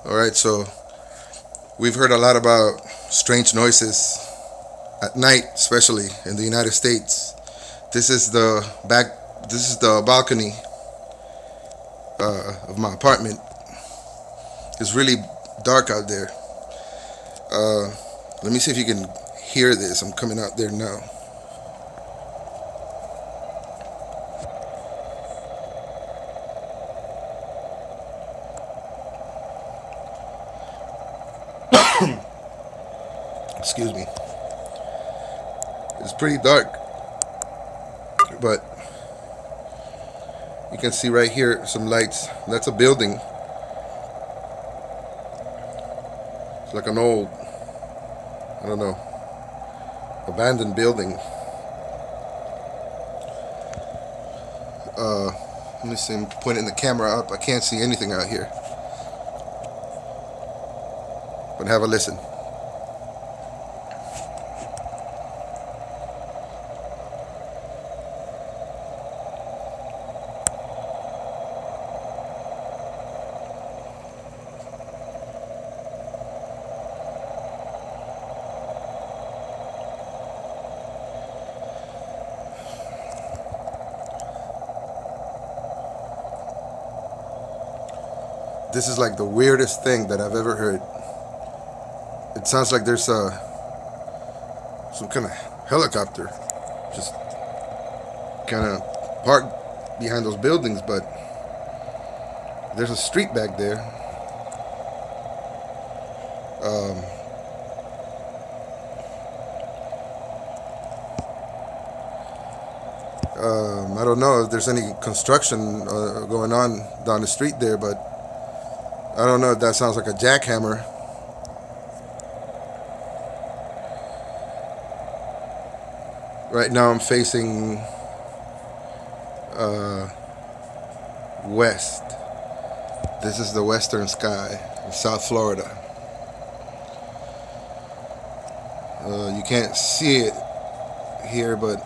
Alright, so we've heard a lot about strange noises at night, especially in the United States. This is the back. This is the balcony of my apartment. It's really dark out there. Uh, Let me see if you can hear this. I'm coming out there now. Excuse me. It's pretty dark, but you can see right here some lights. That's a building. It's like an old, I don't know, abandoned building. Let me see. I'm pointing the camera up. I can't see anything out here. But have a listen. This is like the weirdest thing that I've ever heard. It sounds like there's some kind of helicopter just kind of parked behind those buildings, but there's a street back there. Um, I don't know if there's any construction going on down the street there, but I don't know if that sounds like a jackhammer. Right now I'm facing west. This is the western sky of South Florida. You can't see it here, but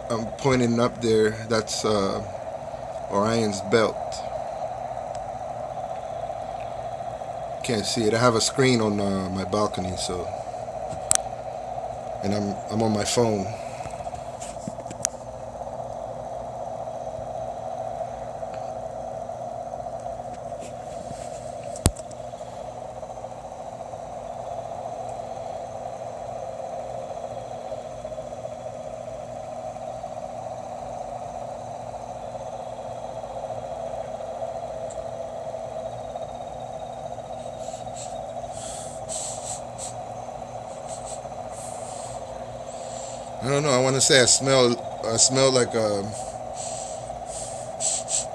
I'm pointing up there. That's Orion's belt. Can't see it. I have a screen on my balcony, so, and I'm on my phone. I don't know. I want to say I smell like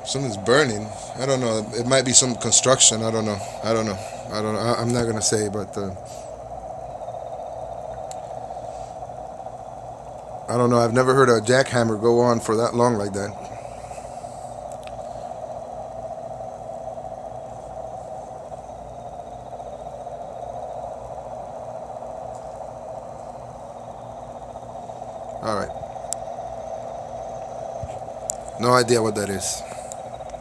something's burning. I don't know. It might be some construction. I don't know. I'm not gonna say, but I don't know. I've never heard a jackhammer go on for that long like that. All right. No idea what that is.